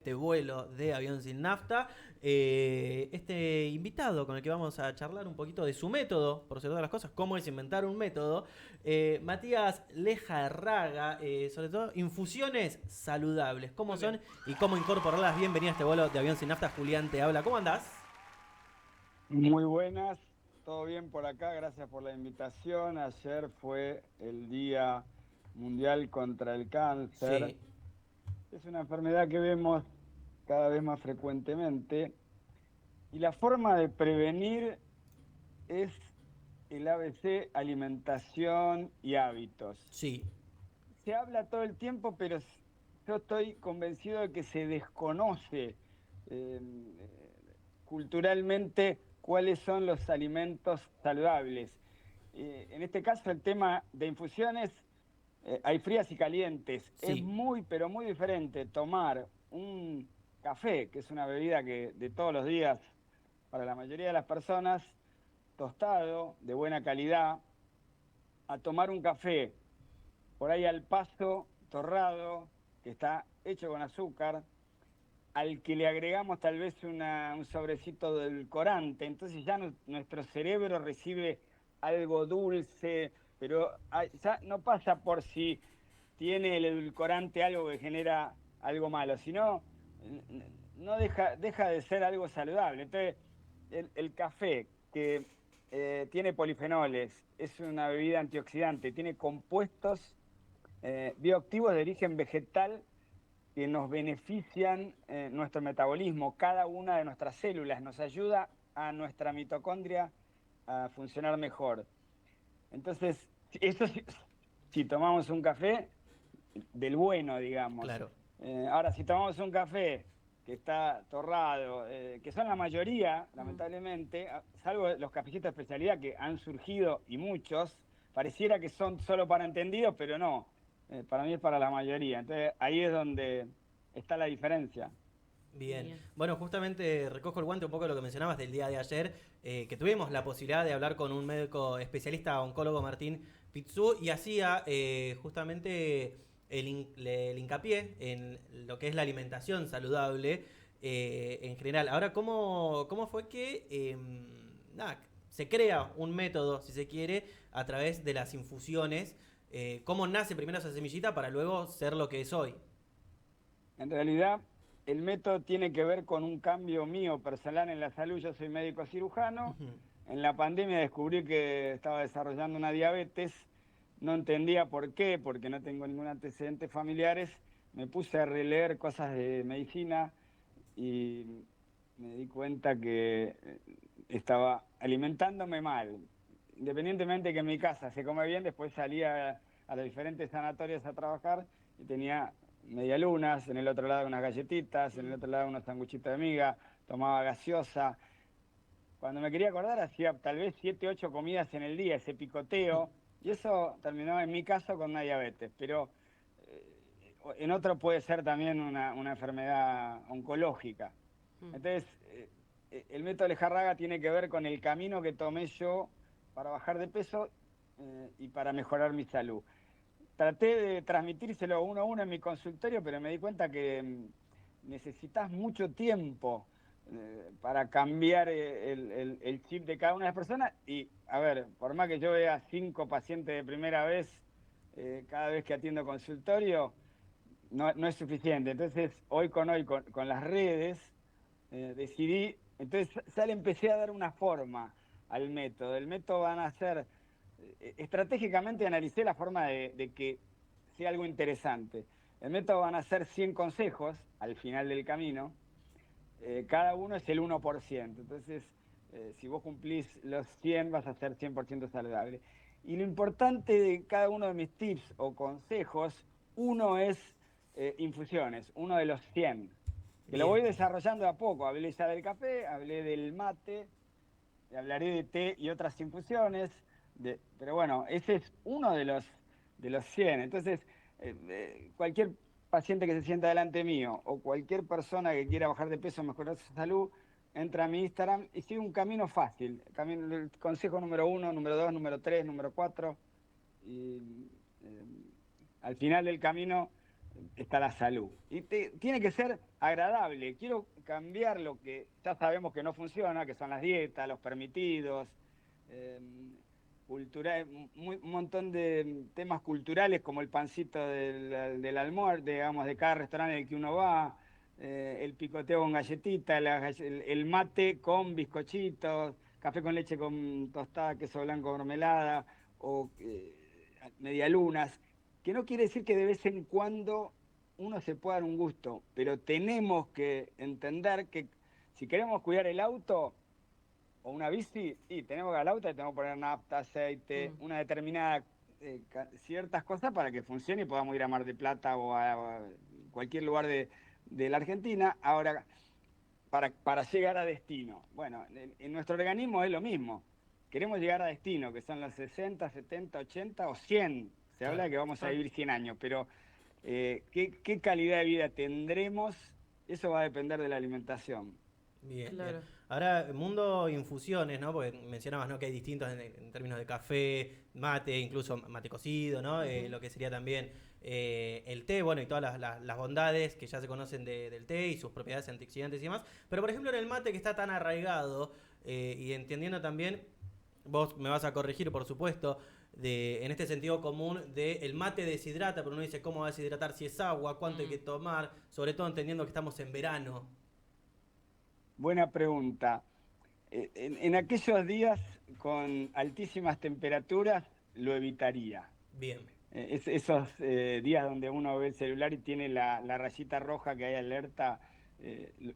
este vuelo de Avión Sin Nafta. Este invitado con el que vamos a charlar un poquito de su método, por sobre todas las cosas, cómo es inventar un método, Matías Lejarraga, sobre todo infusiones saludables, cómo son y cómo incorporarlas. Bienvenido a este vuelo de Avión Sin Nafta. Julián te habla, ¿cómo andás? Muy buenas, todo bien por acá, gracias por la invitación. Ayer fue el Día Mundial contra el Cáncer. Sí, Es una enfermedad que vemos cada vez más frecuentemente y la forma de prevenir es el ABC, alimentación y hábitos. sí, Se habla todo el tiempo, pero yo estoy convencido de que se desconoce culturalmente cuáles son los alimentos saludables. En este caso, el tema de infusiones, hay frías y calientes. Es sí. muy, pero muy diferente tomar un café, que es una bebida que de todos los días para la mayoría de las personas, tostado, de buena calidad, a tomar un café por ahí al paso torrado, que está hecho con azúcar, al que le agregamos tal vez un sobrecito de edulcorante, entonces ya nuestro cerebro recibe algo dulce, pero ya no pasa por si tiene el edulcorante algo que genera algo malo, sino no deja de ser algo saludable. Entonces, el café que tiene polifenoles, es una bebida antioxidante, tiene compuestos bioactivos de origen vegetal que nos benefician nuestro metabolismo, cada una de nuestras células, nos ayuda a nuestra mitocondria a funcionar mejor. Entonces, eso si tomamos un café del bueno, digamos. Claro. Ahora, si tomamos un café que está torrado, que son la mayoría, Mm. lamentablemente, salvo los cafecitos de especialidad que han surgido y muchos, pareciera que son solo para entendidos, pero no. Para mí es para la mayoría. Entonces, ahí es donde está la diferencia. Bien, bueno, justamente recojo el guante un poco de lo que mencionabas del día de ayer, que tuvimos la posibilidad de hablar con un médico especialista oncólogo, Martín Pizzú, y hacía justamente el hincapié en lo que es la alimentación saludable en general. Ahora, ¿cómo fue que nada, se crea un método, si se quiere, a través de las infusiones? ¿Cómo nace primero esa semillita para luego ser lo que es hoy? En realidad, el método tiene que ver con un cambio mío personal en la salud. Yo soy médico cirujano. En la pandemia descubrí que estaba desarrollando una diabetes. No entendía por qué, porque no tengo ningún antecedente familiares. Me puse a releer cosas de medicina y me di cuenta que estaba alimentándome mal. Independientemente que en mi casa se come bien, después salía a los diferentes sanatorios a trabajar y tenía medialunas, en el otro lado unas galletitas, en el otro lado unos sanguchitos de miga, tomaba gaseosa. Cuando me quería acordar, hacía tal vez 7, 8 comidas en el día, ese picoteo, y eso terminó en mi caso con una diabetes, pero en otro puede ser también una enfermedad oncológica. Entonces, el método Lejarraga tiene que ver con el camino que tomé yo para bajar de peso y para mejorar mi salud. Traté de transmitírselo uno a uno en mi consultorio, pero me di cuenta que necesitas mucho tiempo para cambiar el chip de cada una de las personas. Y, a ver, por más que yo vea 5 pacientes de primera vez, cada vez que atiendo consultorio, no es suficiente. Entonces, hoy con las redes, decidí, entonces ya le empecé a dar una forma al método. El método van a ser, estratégicamente analicé la forma de que sea algo interesante. El método van a ser 100 consejos al final del camino, cada uno es el 1%. Entonces, si vos cumplís los 100 vas a ser 100% saludable. Y lo importante de cada uno de mis tips o consejos, uno es infusiones, uno de los 100 que lo voy Bien. desarrollando de a poco. Hablé ya del café, hablé del mate, hablaré de té y otras infusiones, pero bueno, ese es uno de los 100. Entonces, cualquier paciente que se sienta delante mío o cualquier persona que quiera bajar de peso, mejorar su salud, entra a mi Instagram y sigue un camino fácil. El consejo número uno, número dos, número tres, número cuatro. Y al final del camino está la salud. Y tiene que ser agradable. Quiero cambiar lo que ya sabemos que no funciona, que son las dietas, los permitidos, eh, un montón de temas culturales como el pancito del almuerzo, digamos, de cada restaurante en el que uno va, el picoteo con galletita, el mate con bizcochitos, café con leche con tostada, queso blanco, mermelada o medialunas, que no quiere decir que de vez en cuando uno se pueda dar un gusto, pero tenemos que entender que si queremos cuidar el auto o una bici, y tenemos que dar el auto y tenemos que poner nafta, aceite, una determinada, ciertas cosas para que funcione y podamos ir a Mar del Plata o a cualquier lugar de la Argentina. Ahora, para llegar a destino. Bueno, en nuestro organismo es lo mismo. Queremos llegar a destino, que son los 60, 70, 80 o 100. Se habla de que vamos a vivir 100 años, pero ¿qué calidad de vida tendremos? Eso va a depender de la alimentación. Bien, Claro. bien. Ahora, mundo infusiones, ¿no? Porque mencionabas, ¿no? Que hay distintos en términos de café, mate, incluso mate cocido, ¿no? Lo que sería también el té, bueno, y todas las bondades que ya se conocen del té y sus propiedades antioxidantes y demás. Pero, por ejemplo, en el mate que está tan arraigado y entendiendo también, vos me vas a corregir, por supuesto, en este sentido común de el mate deshidrata, pero uno dice cómo va a deshidratar si es agua, cuánto hay que tomar, sobre todo entendiendo que estamos en verano. Buena pregunta. En aquellos días con altísimas temperaturas lo evitaría. Bien. Esos días donde uno ve el celular y tiene la rayita roja que hay alerta,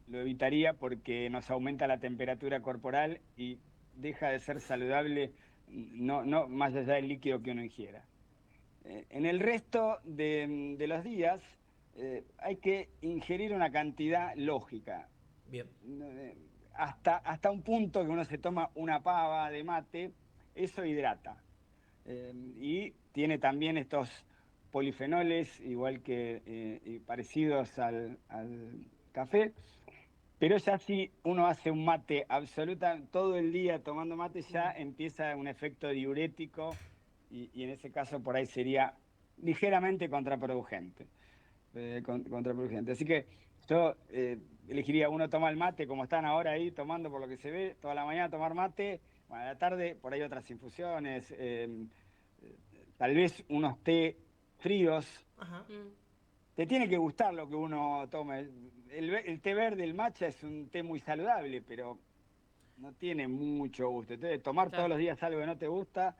lo evitaría porque nos aumenta la temperatura corporal y deja de ser saludable, no más allá del líquido que uno ingiera. En el resto de los días hay que ingerir una cantidad lógica. Bien. Hasta un punto que uno se toma una pava de mate, eso hidrata. Y tiene también estos polifenoles, igual que parecidos al café, pero ya si uno hace un mate todo el día tomando mate, ya empieza un efecto diurético y en ese caso por ahí sería ligeramente contraproducente. Contraproducente. Así que yo elegiría, uno toma el mate como están ahora ahí tomando por lo que se ve, toda la mañana tomar mate, bueno, a la tarde por ahí otras infusiones, tal vez unos té fríos. Ajá. Te tiene que gustar lo que uno tome. El té verde, el matcha, es un té muy saludable, pero no tiene mucho gusto. Entonces, tomar todos los días algo que no te gusta,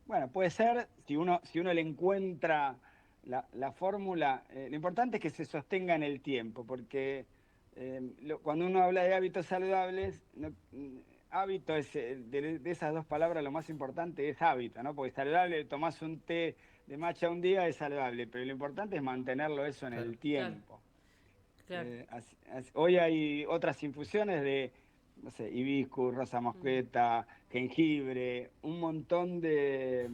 bueno, puede ser, si uno le encuentra la fórmula, lo importante es que se sostenga en el tiempo, porque cuando uno habla de hábitos saludables, hábito es, de esas dos palabras lo más importante es hábito, ¿no? Porque saludable, tomás un té de matcha un día, es saludable, pero lo importante es mantenerlo eso en Claro. el tiempo. Claro. Hoy hay otras infusiones de, no sé, hibiscus, rosa mosqueta, jengibre, un montón de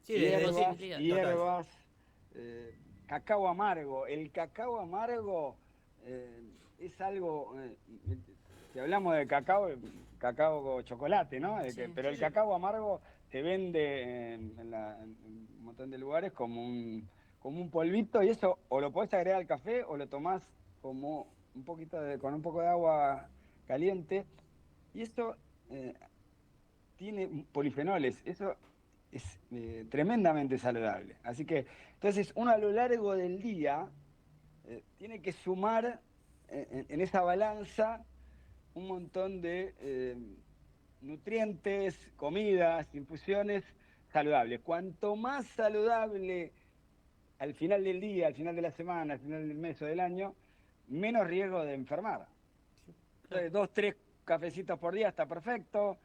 Sí, total. hierbas, cacao amargo. El cacao amargo es algo, si hablamos de cacao con chocolate, ¿no? Pero el cacao amargo se vende en un montón de lugares como un polvito y eso o lo podés agregar al café o lo tomás como con un poco de agua caliente y eso tiene polifenoles, eso es tremendamente saludable. Así que, entonces, uno a lo largo del día tiene que sumar en esa balanza un montón de nutrientes, comidas, infusiones saludables. Cuanto más saludable al final del día, al final de la semana, al final del mes o del año, menos riesgo de enfermar. Entonces, 2, 3 cafecitos por día está perfecto.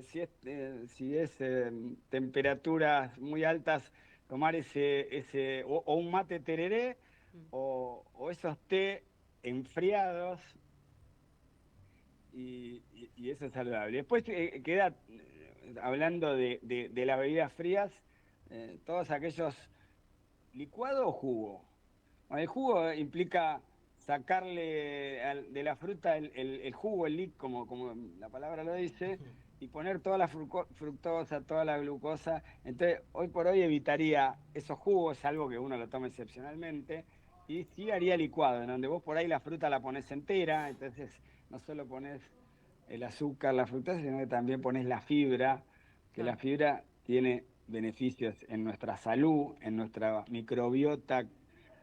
Si es temperaturas muy altas, tomar o un mate tereré o esos té enfriados y eso es saludable. Después queda, hablando de las bebidas frías, todos aquellos licuado o jugo. Bueno, el jugo implica sacarle de la fruta el jugo, como la palabra lo dice, y poner toda la fructosa, toda la glucosa. Entonces, hoy por hoy evitaría esos jugos, salvo que uno lo tome excepcionalmente, y sí haría licuado, en donde vos por ahí la fruta la pones entera, entonces no solo pones el azúcar, la fructosa, sino que también pones la fibra, que la fibra tiene beneficios en nuestra salud, en nuestra microbiota,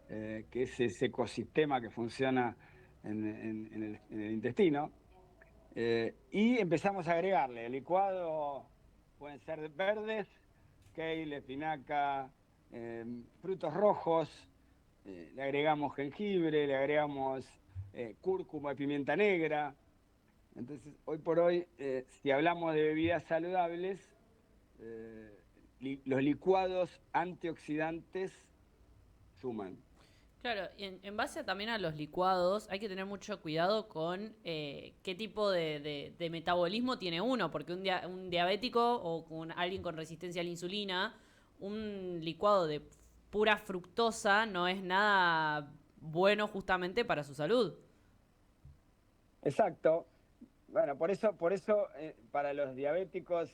que es ese ecosistema que funciona en el intestino. Y empezamos a agregarle. El licuado pueden ser verdes, kale, espinaca, frutos rojos, le agregamos jengibre, le agregamos cúrcuma y pimienta negra. Entonces, hoy por hoy, si hablamos de bebidas saludables, los licuados antioxidantes suman. Claro, y en base también a los licuados, hay que tener mucho cuidado con qué tipo de metabolismo tiene uno, porque un diabético o con alguien con resistencia a la insulina, un licuado de pura fructosa no es nada bueno justamente para su salud. Exacto. Bueno, por eso para los diabéticos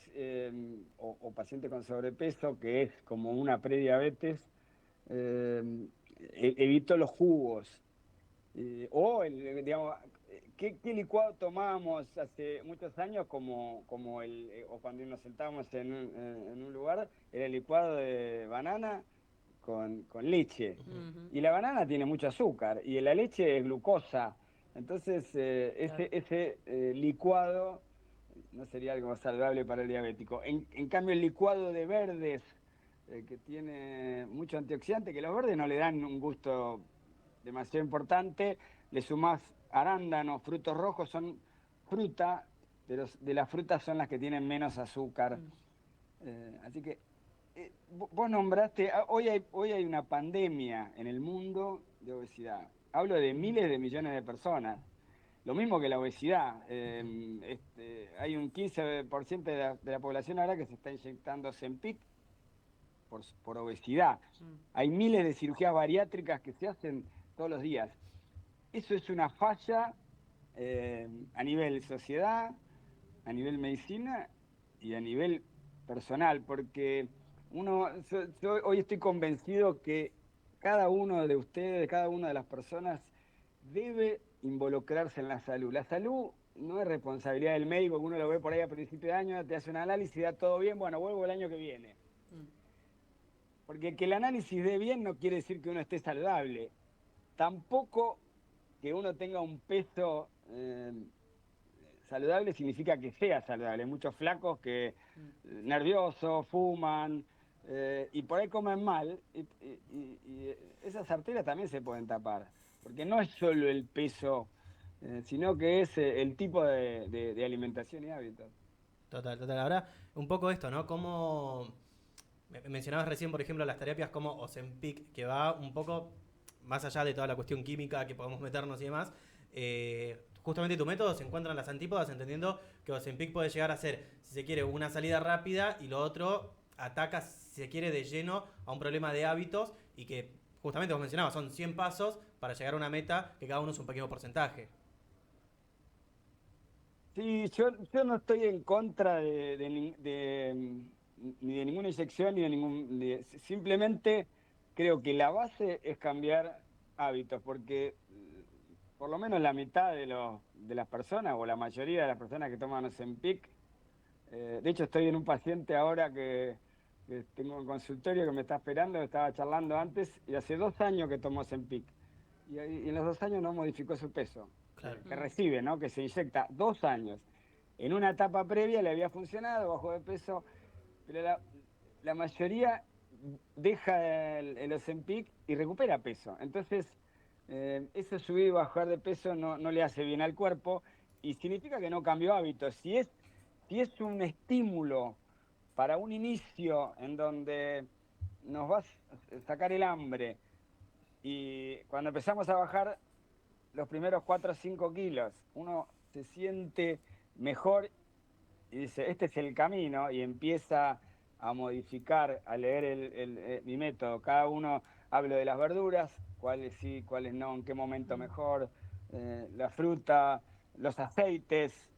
o pacientes con sobrepeso, que es como una prediabetes, eh, evito los jugos. Digamos, ¿qué licuado tomábamos hace muchos años o cuando nos sentábamos en un lugar? Era el licuado de banana con leche. Ujú. Y la banana tiene mucho azúcar y la leche es glucosa. Entonces, Claro. ese licuado no sería algo saludable para el diabético. En cambio, el licuado de verdes, que tiene mucho antioxidante, que los verdes no le dan un gusto demasiado importante, le sumás arándanos, frutos rojos, son fruta, pero de las frutas son las que tienen menos azúcar. Mm. Así que vos nombraste, hoy hay una pandemia en el mundo de obesidad. Hablo de miles de millones de personas. Lo mismo que la obesidad. Hay un 15% de la población ahora que se está inyectando Ozempic por obesidad. Mm. Hay miles de cirugías bariátricas que se hacen todos los días. Eso es una falla a nivel sociedad, a nivel medicina y a nivel personal, porque yo hoy estoy convencido que cada uno de ustedes, cada una de las personas debe involucrarse en la salud. La salud no es responsabilidad del médico, que uno lo ve por ahí a principio de año, te hace un análisis, da todo bien, bueno, vuelvo el año que viene. Mm. Porque que el análisis dé bien no quiere decir que uno esté saludable. Tampoco que uno tenga un peso saludable significa que sea saludable. Hay muchos flacos que nerviosos, fuman y por ahí comen mal y esas arterias también se pueden tapar. Porque no es solo el peso, sino que es el tipo de alimentación y hábitos. Total, total. Ahora, un poco esto, ¿no? Como mencionabas recién, por ejemplo, las terapias como Ozempic, que va un poco más allá de toda la cuestión química que podemos meternos y demás. Justamente tu método se encuentra en las antípodas, entendiendo que Ozempic puede llegar a ser, si se quiere, una salida rápida y lo otro ataca, si se quiere, de lleno a un problema de hábitos y que, justamente vos mencionabas, son 100 pasos para llegar a una meta que cada uno es un pequeño porcentaje. Sí, yo no estoy en contra ni de ninguna inyección ni de simplemente creo que la base es cambiar hábitos, porque por lo menos la mitad de las personas, o la mayoría de las personas que toman Ozempic, de hecho estoy en un paciente ahora que tengo un consultorio que me está esperando, estaba charlando antes, y hace 2 años que tomó Ozempic. Y en los 2 años no modificó su peso, Claro. que Mm. recibe, ¿no? Que se inyecta 2 años. En una etapa previa le había funcionado, bajó de peso, pero la mayoría deja el Ozempic y recupera peso. Entonces, eso subir y bajar de peso no le hace bien al cuerpo y significa que no cambió hábitos. Si es un estímulo para un inicio en donde nos va a sacar el hambre y cuando empezamos a bajar los primeros 4 o 5 kilos, uno se siente mejor y dice, este es el camino, y empieza a modificar, a leer mi método. Cada uno hablo de las verduras, cuáles sí, cuáles no, en qué momento Mm. mejor, la fruta, los aceites.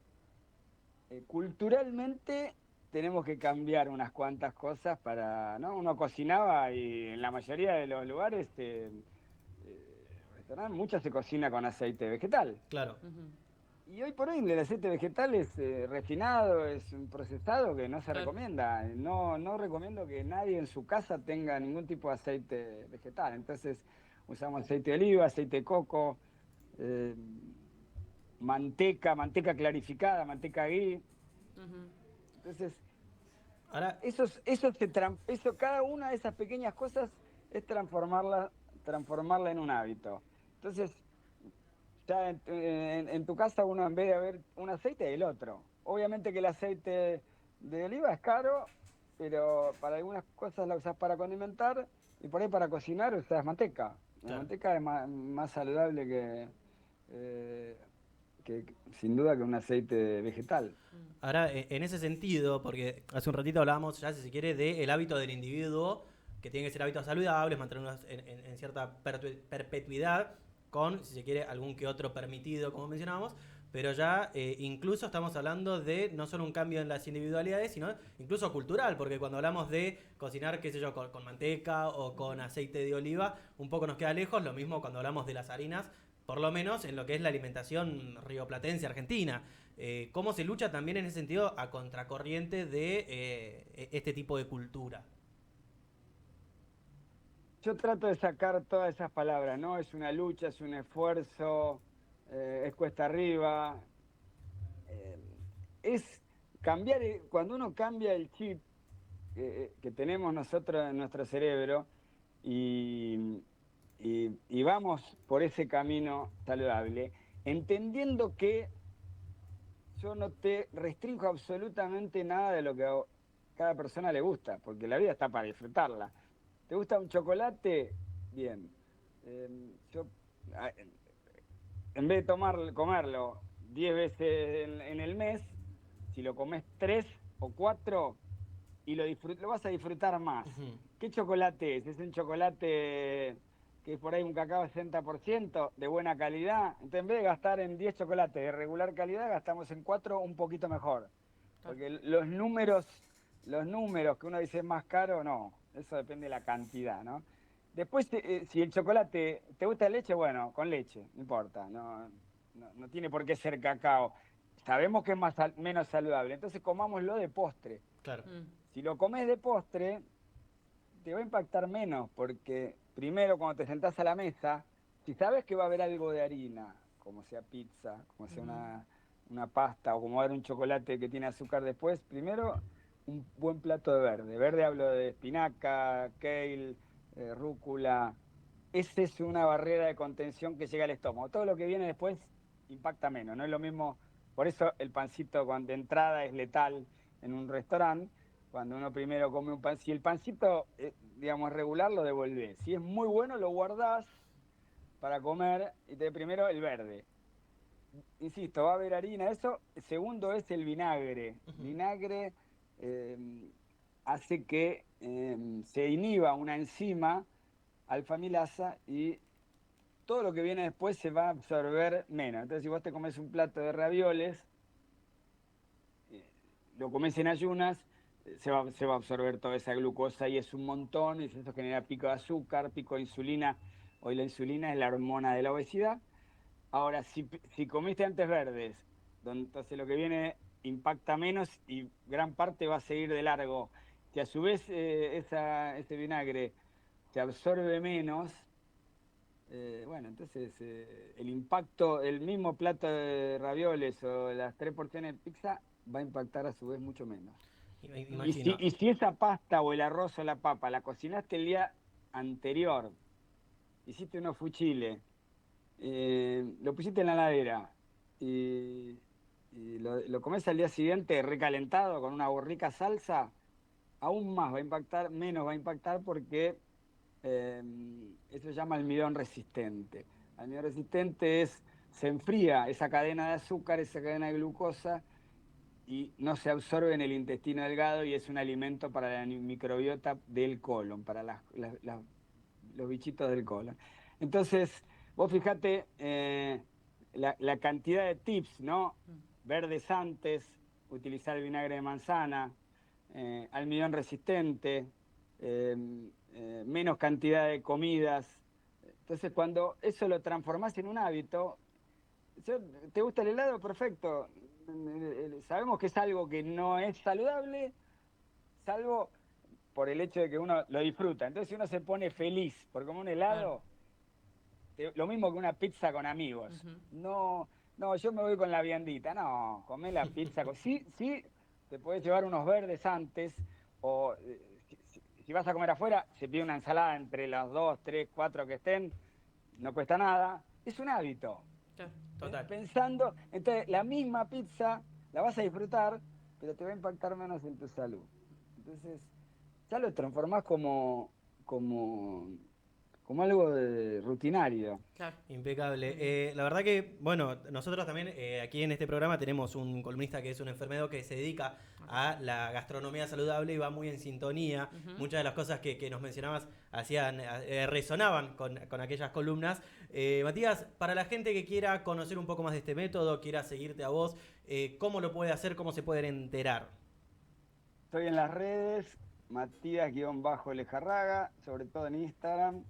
culturalmente tenemos que cambiar unas cuantas cosas para, ¿no? Uno cocinaba y en la mayoría de los lugares, restaurantes, mucho se cocina con aceite vegetal. Claro. Ujú. Y hoy por hoy el aceite vegetal es refinado, es un procesado que no se Claro. recomienda. No recomiendo que nadie en su casa tenga ningún tipo de aceite vegetal. Entonces usamos aceite de oliva, aceite de coco, eh, manteca clarificada, manteca ghee. Ujú. Entonces, Ahora, cada una de esas pequeñas cosas es transformarla en un hábito. Entonces, ya en tu casa uno en vez de haber un aceite, el otro. Obviamente que el aceite de oliva es caro, pero para algunas cosas la usas para condimentar y por ahí para cocinar usas manteca. La claro. manteca es más saludable eh, que sin duda que un aceite vegetal. Ahora, en ese sentido, porque hace un ratito hablábamos ya, si se quiere, del hábito del individuo, que tiene que ser hábitos saludables, mantenerlos en cierta perpetuidad, con, si se quiere, algún que otro permitido, como mencionábamos, pero ya incluso estamos hablando de no solo un cambio en las individualidades, sino incluso cultural, porque cuando hablamos de cocinar, qué sé yo, con manteca o con aceite de oliva, un poco nos queda lejos, lo mismo cuando hablamos de las harinas, por lo menos en lo que es la alimentación rioplatense argentina. ¿Cómo se lucha también en ese sentido a contracorriente de este tipo de cultura? Yo trato de sacar todas esas palabras, ¿no? Es una lucha, es un esfuerzo, es cuesta arriba. eh, es cambiar, cuando uno cambia el chip que tenemos nosotros en nuestro cerebro y, y vamos por ese camino saludable, entendiendo que yo no te restringo absolutamente nada de lo que a cada persona le gusta, porque la vida está para disfrutarla. ¿Te gusta un chocolate? Bien. Yo, a- en vez de comerlo 10 veces en el mes, si lo comes 3 o 4 y lo vas a disfrutar más. Ujú. ¿Qué chocolate es? Es un chocolate que es por ahí un cacao 60% de buena calidad. Entonces, en vez de gastar en 10 chocolates de regular calidad, gastamos en 4 un poquito mejor. Claro. Porque los números que uno dice es más caro, no. Eso depende de la cantidad, ¿no? Después, si el chocolate, ¿te gusta la leche? Bueno, con leche, no importa. No tiene por qué ser cacao. Sabemos que es menos saludable. Entonces, comámoslo de postre. Claro. Mm. Si lo comes de postre, te va a impactar menos, porque primero cuando te sentás a la mesa, si sabes que va a haber algo de harina, como sea pizza, como sea Ujú. una pasta o como va a haber un chocolate que tiene azúcar después, primero un buen plato de verde. Verde hablo de espinaca, kale, rúcula. Esa es una barrera de contención que llega al estómago. Todo lo que viene después impacta menos, no es lo mismo. Por eso el pancito de entrada es letal en un restaurante. Cuando uno primero come un pan, si el pancito, digamos, es regular, lo devolvés. Si es muy bueno, lo guardás para comer y primero el verde. Insisto, va a haber harina, eso. Segundo es el vinagre. Ujú. Vinagre eh, hace que se inhiba una enzima alfamilasa y todo lo que viene después se va a absorber menos. Entonces, si vos te comes un plato de ravioles, eh, lo comes en ayunas, se va a absorber toda esa glucosa y es un montón, y eso genera pico de azúcar, pico de insulina. Hoy la insulina es la hormona de la obesidad. Ahora, si comiste antes verdes, entonces lo que viene impacta menos y gran parte va a seguir de largo. Si a su vez ese vinagre se absorbe menos, bueno, entonces el impacto, el mismo plato de ravioles o las 3 porciones de pizza va a impactar a su vez mucho menos. Y si, Imagino. y si esa pasta o el arroz o la papa la cocinaste el día anterior, hiciste unos fuchiles, lo pusiste en la heladera y lo comes al día siguiente recalentado con una rica salsa, aún más va a impactar, menos va a impactar porque eh, eso se llama almidón resistente. Almidón resistente se enfría esa cadena de azúcar, esa cadena de glucosa y no se absorbe en el intestino delgado y es un alimento para la microbiota del colon, para los bichitos del colon. Entonces, vos fijate la cantidad de tips, ¿no? Verdes antes, utilizar el vinagre de manzana, almidón resistente, menos cantidad de comidas. Entonces, cuando eso lo transformás en un hábito, ¿te gusta el helado? Perfecto. Sabemos que es algo que no es saludable, salvo por el hecho de que uno lo disfruta. Entonces, si uno se pone feliz por comer un helado, lo mismo que una pizza con amigos. No, yo me voy con la viandita. No, comé la pizza. Sí, te podés llevar unos verdes antes, o si vas a comer afuera, se pide una ensalada entre los 2, 3, 4 que estén, no cuesta nada. Es un hábito. Total. Pensando, entonces la misma pizza la vas a disfrutar, pero te va a impactar menos en tu salud. Entonces, ya lo transformás como algo rutinario. Claro. Impecable. La verdad que, bueno, nosotros también aquí en este programa tenemos un columnista que es un enfermero que se dedica a la gastronomía saludable y va muy en sintonía. Muchas de las cosas que nos mencionabas resonaban con aquellas columnas. Matías, para la gente que quiera conocer un poco más de este método, quiera seguirte a vos, ¿cómo lo puede hacer? ¿Cómo se pueden enterar? Estoy en las redes, Matías-Lejarraga, sobre todo en Instagram.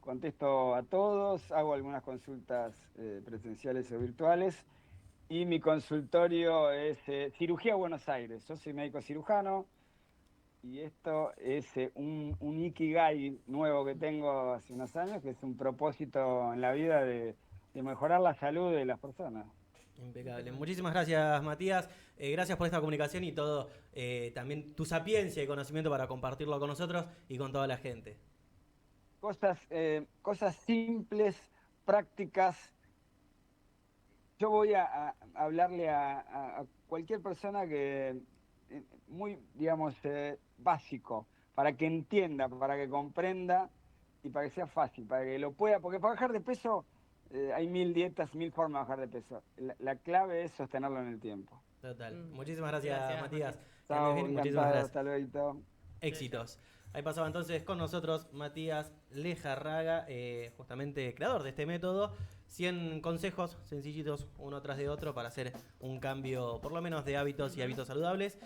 Contesto a todos, hago algunas consultas presenciales o virtuales. Y mi consultorio es Cirugía Buenos Aires. Yo soy médico cirujano y esto es un Ikigai nuevo que tengo hace unos años, que es un propósito en la vida de mejorar la salud de las personas. Impecable. Muchísimas gracias, Matías. Gracias por esta comunicación y todo, también tu sapiencia y conocimiento para compartirlo con nosotros y con toda la gente. Cosas simples, prácticas. Yo voy a hablarle a cualquier persona que, muy, digamos, básico, para que entienda, para que comprenda y para que sea fácil, para que lo pueda, porque para bajar de peso hay 1000 dietas, 1000 formas de bajar de peso. La clave es sostenerlo en el tiempo. Total. Muchísimas gracias, Matías. Chao, Muchísimas encantado, gracias. hasta luego. Éxitos. Ahí pasaba entonces con nosotros Matías Lejarraga, justamente creador de este método. 100 consejos sencillitos, uno tras de otro, para hacer un cambio, por lo menos de hábitos y hábitos saludables.